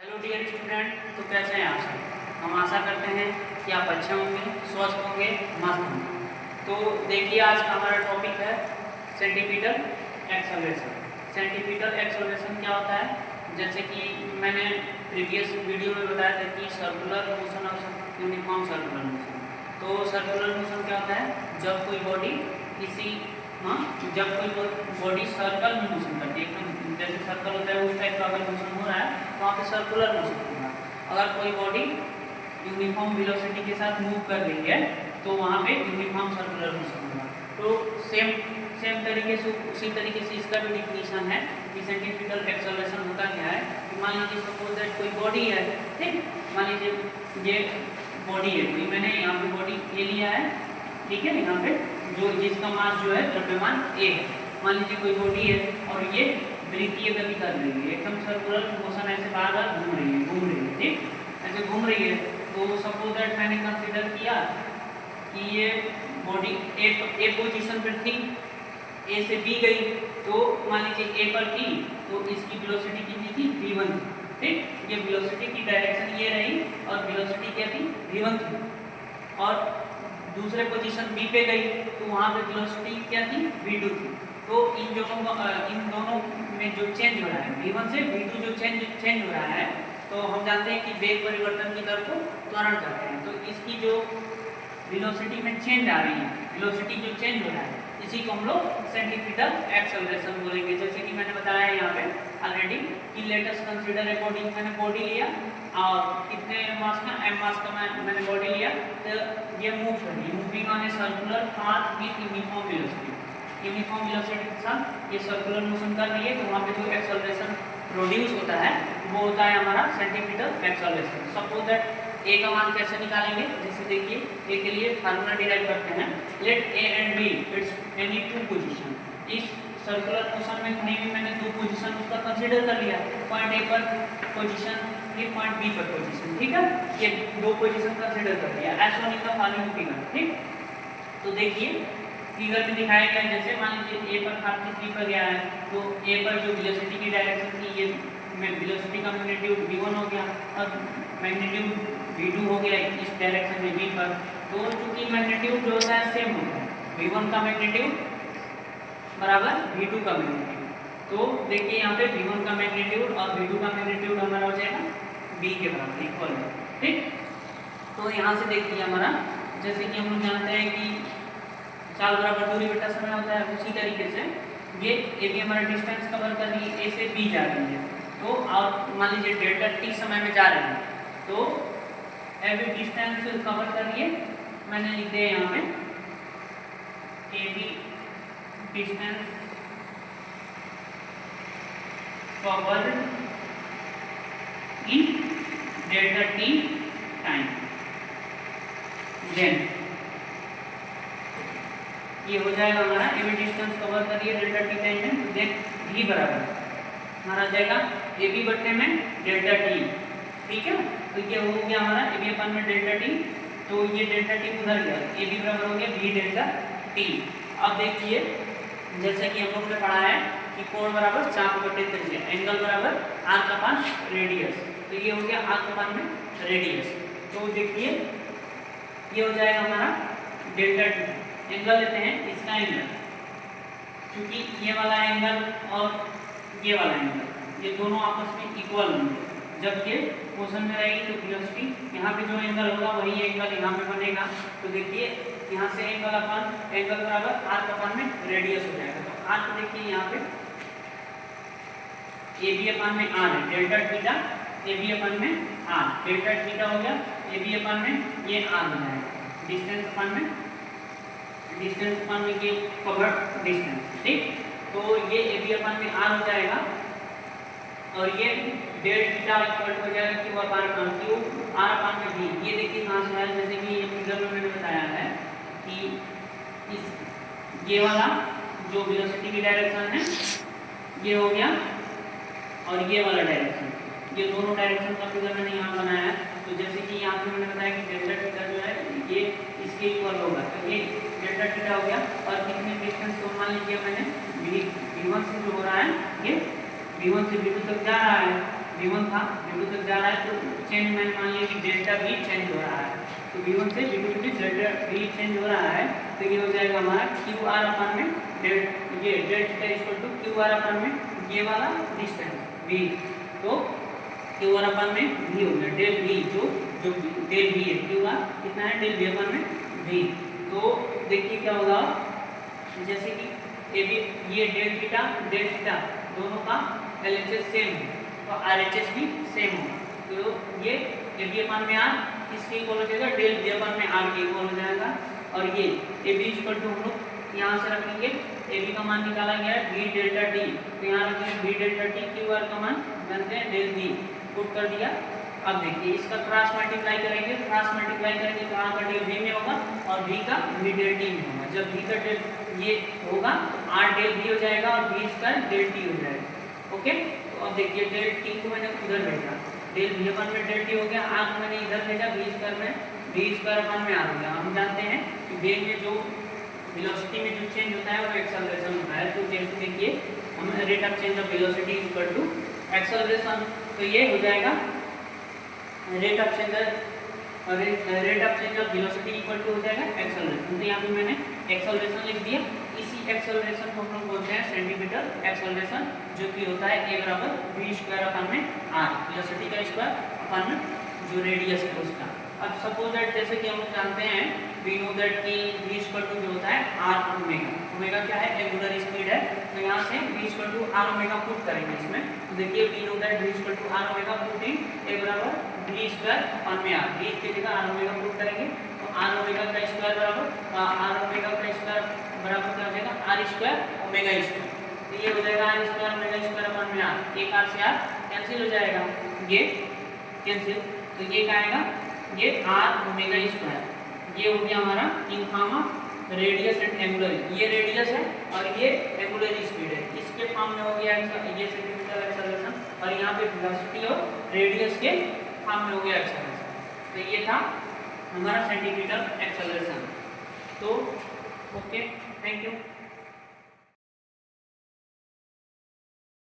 Hello dear student, तो कैसे हैं आप सब। हम आशा करते हैं कि आप अच्छे होंगे, स्वस्थ होंगे, मस्त होंगे। तो देखिए, आज का हमारा टॉपिक है सेंटीपीटल एक्सेलरेशन। सेंटीपीटल एक्सेलरेशन क्या होता है? जैसे कि मैंने प्रीवियस वीडियो में बताया था कि सर्कुलर मोशन और यूनिफॉर्म सर्कुलर मोशन। तो सर्कुलर मोशन क्या होता है? जब कोई बॉडी किसी जब कोई बॉडी सर्कल में मोशन करती है, एकदम जैसे सर्कल होता है उस टाइप का अगर मोशन हो रहा है तो वहाँ पे सर्कुलर मोशन होगा। अगर कोई बॉडी यूनिफॉर्म वेलोसिटी के साथ मूव कर रही है तो वहाँ पे यूनिफॉर्म सर्कुलर मोशन होगा। तो सेम तरीके से उसी तरीके से इसका भी डिफिनीशन है कि सेंटीपीटल एक्सेलरेशन होता क्या है। कि मान लीजिए सपोज दैट कोई बॉडी है, ठीक, मान लीजिए ये बॉडी है कोई, मैंने यहाँ पे बॉडी ए लिया है, ठीक है, यहाँ पे जो जिसका मास जो है द्रव्यमान ए है। मान लीजिए कोई बॉडी है और ये वृत्तीय गति कर रही है, एकदम सर्कुलर मोशन, ऐसे बार बार घूम रही है, ठीक, ऐसे घूम रही है। तो सपोज दैट मैंने कंसीडर किया कि ये बॉडी ए पोजीशन पर थी, ए से बी गई, तो मान लीजिए ए पर थी तो इसकी वेलोसिटी कितनी थी? v1 थी, ठीक। ये वेलोसिटी की डायरेक्शन ये रही और वेलोसिटी क्या थी? v1 थी। और दूसरे पोजीशन बी पे गई तो वहाँ पे वेलोसिटी क्या थी? v2 थी। तो इन दोनों में जो चेंज हो रहा है, v1 से v2 जो चेंज हो रहा है, तो हम जानते हैं कि वेग परिवर्तन की दर को त्वरण कहते हैं। तो इसकी जो वेलोसिटी में चेंज आ रही है, वेलोसिटी जो चेंज हो रहा है, इसी को हम लोग सेंटीपीटल एक्सेलरेशन बोलेंगे। जैसे कि मैंने बताया यहाँ पे ऑलरेडी कि let us consider a body. मैंने बॉडी लिया और कितने मास का? m मास का मैंने बॉडी लिया, तो ये मूव कर रही है, moving on a circular path with uniform velocity. Uniform velocity के साथ ये सर्कुलर मोशन कर रही है, तो वहाँ पे जो एक्सेलरेशन प्रोड्यूस होता है वो होता है हमारा सेंटीपीटल एक्सेलरेशन। सपोज दैट ए का मान कैसे निकालेंगे? जैसे देखिए, ए के लिए फार्मूला डिराइव करते हैं, let A and B it's any two position. इस सर्कुलर मोशन में कहीं भी मैंने दो पोजीशन उसका कंसीडर कर लिया, पॉइंट ए पर पोजीशन, ये पॉइंट बी पर पोजीशन, ठीक है, ये दो पोजीशन कंसीडर कर लिया। As shown in the following figure, ठीक। तो देखिए फिगर में दिखाया गया, जैसे मान लीजिए ए पर था, बी पर गया है, तो ए पर जो वेलोसिटी की डायरेक्शन थी, ये वेलोसिटी का मैग्नीट्यूड v1 हो गया और मैग्नीट्यूड v2 हो गया इस डायरेक्शन में b पर। तो चूंकि मैग्नीट्यूड जो होता है सेम होता है, v1 का मैग्नीट्यूड बराबर v2 का मैग्नीट्यूड। तो देखिए यहाँ पे v1 का मैग्नीट्यूड और v2 का मैग्नीट्यूड हमारा हो जाएगा b के बराबर, इक्वल है, ठीक। तो यहाँ से देखिए हमारा, जैसे कि हम लोग जानते हैं कि चाल बराबर दूरी बटा समय होता है, उसी तरीके से ये भी हमारा डिस्टेंस कवर कर रही है, ए से बी जा रही है। तो और मान लीजिए डेल्टा टी समय में जा रही है, तो एवरी डिस्टेंस कवर कर रही है, मैंने लिख दिया यहाँ पे A B distance cover in delta T time. Then ये हो जाएगा हमारा ए बी डिस्टेंस कवर करिए डेल्टा टी टाइम में, तो देन v बराबर हमारा जाएगा ए बी बट्टे में डेल्टा टी, ठीक है। तो ये हो गया हमारा ए बी अपन में डेल्टा टी, तो ये डेल्टा टी उधर गया, ए बी बराबर हो गया v डेल्टा टी। अब देखिए, जैसे कि हम लोग ने पढ़ा है कि कोण बराबर चाप बटे त्रिज्या, एंगल बराबर आर्क अपान रेडियस, तो ये हो गया आर्क अपान में रेडियस। तो देखिए ये हो जाएगा हमारा डेल्टा टी। एंगल लेते हैं इसका एंगल, क्योंकि ये वाला एंगल और ये वाला एंगल ये दोनों आपस में इक्वल होंगे। जब ये मोशन में रहेगी तो वेलोसिटी यहाँ पे जो एंगल होगा वही एंगल यहाँ पे बनेगा। तो देखिए यहाँ से एंगल अपन एंगल बराबर आर्क अपन में रेडियस हो जाएगा। तो आर्क देखिए यहाँ पे ए बी अपन में आर है, डेल्टा थीटा ए बी अपन में आर, डेल्टा थीटा हो गया ए बी अपन में ये आर हो जाएगा, डिस्टेंस अपन में डिस्टेंस अपन में ये कवर्ड डिस्टेंस, ठीक। तो ये ए बी अपन में आर हो जाएगा और ये डेल थीटा इक्वल हो जाएगा क्यू आर अपन में बी। ये देखिए कहाँ से है, जैसे कि ये फिगर में मैंने बताया है कि इस ये वाला जो वेलोसिटी की डायरेक्शन है ये हो गया और ये वाला डायरेक्शन, ये दोनों डायरेक्शन का फिगर मैंने यहाँ बनाया है। तो जैसे कि यहाँ पे मैंने बताया कि डेल्टा थीटा जो है ये इसके इक्वल होगा, तो ये डेल्टा थीटा हो गया। और कितने डिस्टेंस को मान लीजिए मैंने v1 से जो हो रहा है ये v1 से v2 तक जा रहा है, v1 था, v2 तक जा रहा है, तो चेंज मैंने मान लिया कि डेल्टा v चेंज हो रहा है, तो v1 से v2 की डेल्टा v चेंज हो रहा है, तो ये हो जाएगा हमारा qr अपन में ये डेल्टा इक्वल टू qr अपन में ये वाला डिस्टेंस v, तो qr अपन में v हो गया, डेल v जो डेल v है, qr कितना है, डेल v अपन में v। तो देखिए क्या होगा, जैसे कि ए बी ये डेल थीटा दोनों का LHS सेम है, तो RHS भी सेम होगा, तो ये ए बी अपन में आर इसके इक्वल हो जाएगा, डेल बी अपन में आर के इक्वल हो जाएगा, और ये ए बी इक्वल टू हम लोग यहाँ से रखेंगे, ए बी का मान निकाला गया है v डेल्टा टी, तो यहाँ रखेंगे v delta T, Q R का मान जानते हैं डेल बी, पुट कर दिया। अब देखिए इसका क्रॉस मल्टीप्लाई करेंगे, तो यहाँ का डेल v में होगा और v का v डेल टी में होगा, जब v का डेल ये होगा तो r डेल v हो जाएगा और v स्क्वायर डेल टी हो जाएगा। ओके, तो अब देखिए डेल टी को मैंने उधर भेजा, डेल v अपन में डेल टी हो गया, r को मैंने इधर भेजा, v स्क्वायर अपन में आ गया। हम जानते हैं कि वेग में जो वेलोसिटी में जो चेंज होता है वो एक्सेलरेशन होता है, तो जैसे देखिए हम rate of change of velocity equal to acceleration, तो ये हो जाएगा rate of change of velocity equal to हो जाएगा एक्सेलरेशन, तो यहाँ पे मैंने एक्सेलरेशन लिख दिया। इसी एक्सेलरेशन को हम लोग बोलते हैं सेंटीमीटर एक्सेलरेशन, जो कि होता है a बराबर v स्क्वायर अपन में r, वेलोसिटी का स्क्वायर अपन में जो रेडियस है उसका। अब सपोज दैट जैसे कि हम लोग जानते हैं वी नो दैट कि v इक्वल टू जो होता है r ओमेगा, ओमेगा क्या है, एंगुलर स्पीड है, तो यहाँ से v equal to r omega put करेंगे इसमें, तो देखिए we know that v equal to r omega put in a बराबर v स्क्वायर अपन में r, v की जगह r ओमेगा पुट करेंगे, तो r ओमेगा का स्क्वायर बराबर r ओमेगा का स्क्वायर बराबर क्या हो जाएगा, r स्क्वायर ओमेगा स्क्वायर, तो ये हो जाएगा r स्क्वायर ओमेगा स्क्वायर अपन में r, एक r से r कैंसिल हो जाएगा, ये कैंसिल, तो ये क्या आएगा, ये r ओमेगा स्क्वायर, ये हो गया हमारा in form of radius and angular, ये रेडियस है और ये एंगुलर स्पीड है, इसके फॉर्म में हो गया ये सेंटीमीटर एक्सेलरेशन, और यहाँ पे वेलोसिटी और रेडियस के फॉर्म में हो गया एक्सेलरेशन, तो ये था हमारा सेंटीमीटर एक्सेलरेशन। तो ओके, थैंक यू।